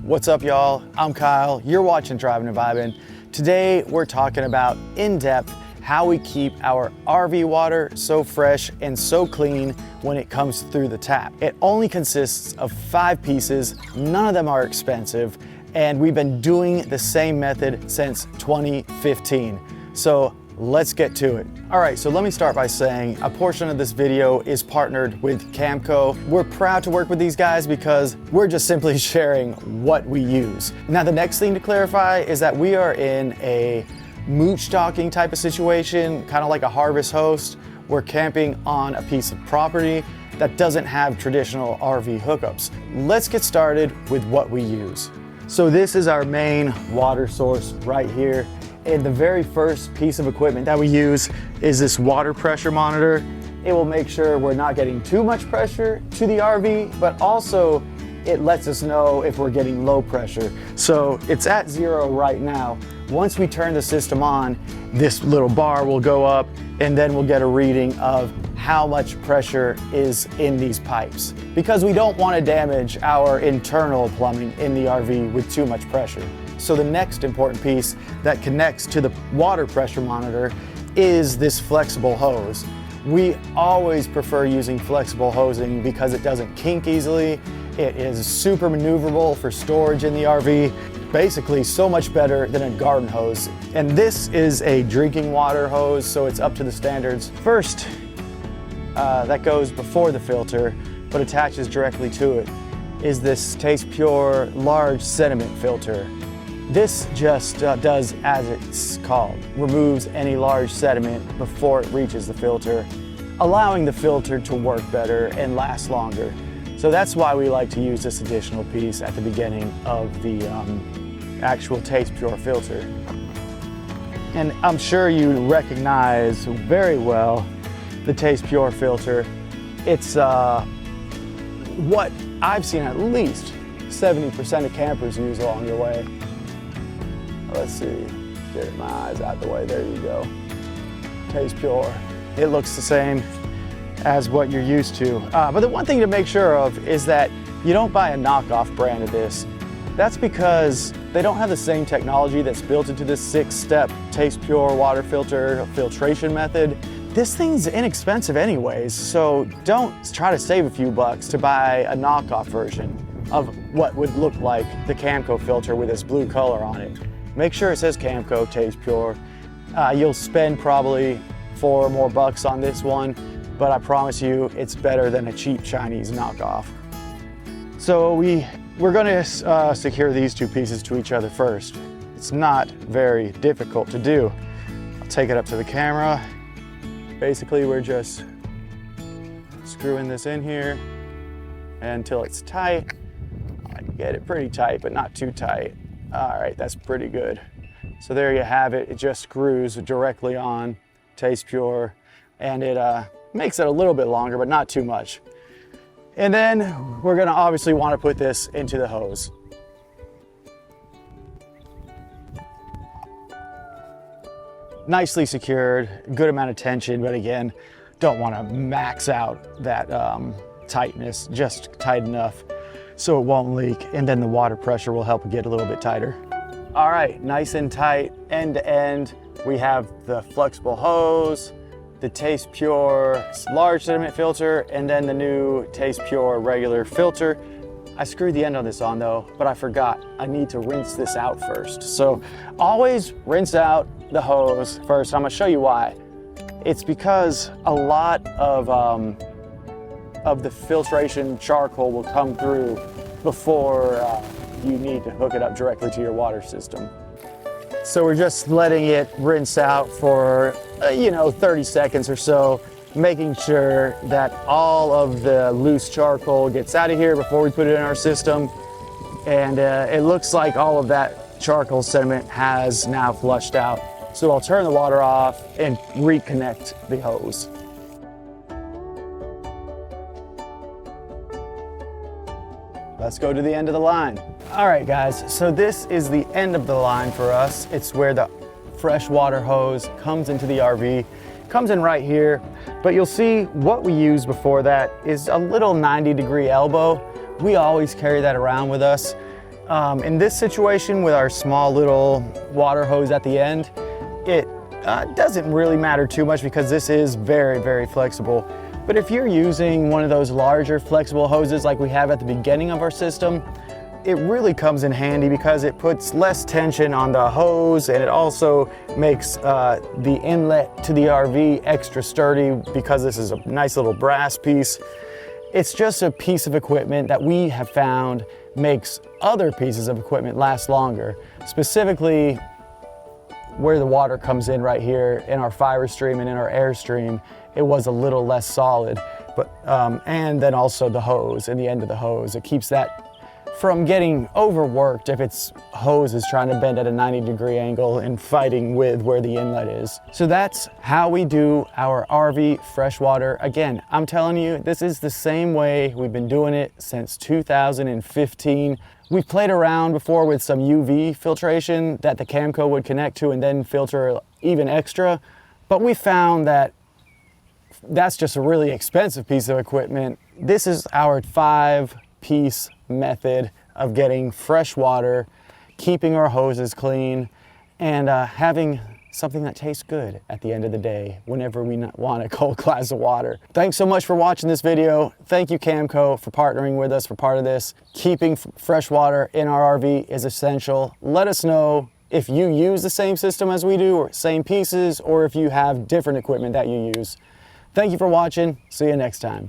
What's up, y'all? I'm Kyle. You're watching Drivin and Vibin. Today, we're talking about in-depth how we keep our RV water so fresh and so clean when it comes through the tap. It only consists of 5 pieces. None of them are expensive, and we've been doing the same method since 2015. So let's get to it. All right, so let me start by saying a portion of this video is partnered with Camco. We're proud to work with these guys because we're just simply sharing what we use. Now, the next thing to clarify is that we are in a mooch docking type of situation, kind of like a harvest host. We're camping on a piece of property that doesn't have traditional RV hookups. Let's get started with what we use. So this is our main water source right here. And the very first piece of equipment that we use is this water pressure monitor. It will make sure we're not getting too much pressure to the RV, but also it lets us know if we're getting low pressure. So it's at 0 right now. Once we turn the system on, this little bar will go up and then we'll get a reading of how much pressure is in these pipes, because we don't want to damage our internal plumbing in the RV with too much pressure. So the next important piece that connects to the water pressure monitor is this flexible hose. We always prefer using flexible hosing because it doesn't kink easily. It is super maneuverable for storage in the RV. Basically so much better than a garden hose. And this is a drinking water hose, so it's up to the standards. First, that goes before the filter, but attaches directly to it, is this Taste Pure large sediment filter. This just does as it's called, removes any large sediment before it reaches the filter, allowing the filter to work better and last longer. So that's why we like to use this additional piece at the beginning of the actual Taste Pure filter. And I'm sure you recognize very well the Taste Pure filter. It's what I've seen at least 70% of campers use along the way. Let's see, get my eyes out the way, there you go. Taste Pure. It looks the same as what you're used to. But the one thing to make sure of is that you don't buy a knockoff brand of this. That's because they don't have the same technology that's built into this 6-step Taste Pure water filter filtration method. This thing's inexpensive anyways, so don't try to save a few bucks to buy a knockoff version of what would look like the Camco filter with this blue color on it. Make sure it says Camco Taste Pure. You'll spend probably $4 more on this one, but I promise you it's better than a cheap Chinese knockoff. So we're gonna secure these 2 pieces to each other first. It's not very difficult to do. I'll take it up to the camera. Basically, we're just screwing this in here until it's tight. I can get it pretty tight, but not too tight. All right, that's pretty good. So there you have it. It just screws directly on Taste Pure, and it makes it a little bit longer, but not too much. And then we're gonna obviously wanna put this into the hose. Nicely secured, good amount of tension, but again, don't wanna max out that tightness, just tight enough so it won't leak, and then the water pressure will help it get a little bit tighter. All right, nice and tight, end to end. We have the flexible hose, the Taste Pure large sediment filter, and then the new Taste Pure regular filter. I screwed the end of this on though, but I forgot. I need to rinse this out first. So always rinse out the hose first. I'm gonna show you why. It's because a lot of the filtration charcoal will come through before you need to hook it up directly to your water system. So we're just letting it rinse out for 30 seconds or so, making sure that all of the loose charcoal gets out of here before we put it in our system. And it looks like all of that charcoal sediment has now flushed out. So I'll turn the water off and reconnect the hose. Let's go to the end of the line. All right, guys, so this is the end of the line for us. It's where the freshwater hose comes into the RV. Comes in right here, but you'll see what we used before that is a little 90-degree elbow. We always carry that around with us. In this situation with our small little water hose at the end, it doesn't really matter too much because this is very, very flexible. But if you're using one of those larger flexible hoses like we have at the beginning of our system, it really comes in handy because it puts less tension on the hose, and it also makes the inlet to the RV extra sturdy because this is a nice little brass piece. It's just a piece of equipment that we have found makes other pieces of equipment last longer. Specifically, where the water comes in right here in our fire stream and in our airstream, it was a little less solid. But and then also the hose and the end of the hose, it keeps that from getting overworked if its hose is trying to bend at a 90-degree angle and fighting with where the inlet is. So that's how we do our RV freshwater. Again, I'm telling you, this is the same way we've been doing it since 2015. We've played around before with some UV filtration that the Camco would connect to and then filter even extra, but we found that that's just a really expensive piece of equipment. This is our 5-piece method of getting fresh water, keeping our hoses clean, and having something that tastes good at the end of the day whenever we want a cold glass of water. Thanks so much for watching this video. Thank you, Camco, for partnering with us for part of this. Keeping fresh water in our RV is essential. Let us know if you use the same system as we do, or same pieces, or if you have different equipment that you use. Thank you for watching. See you next time.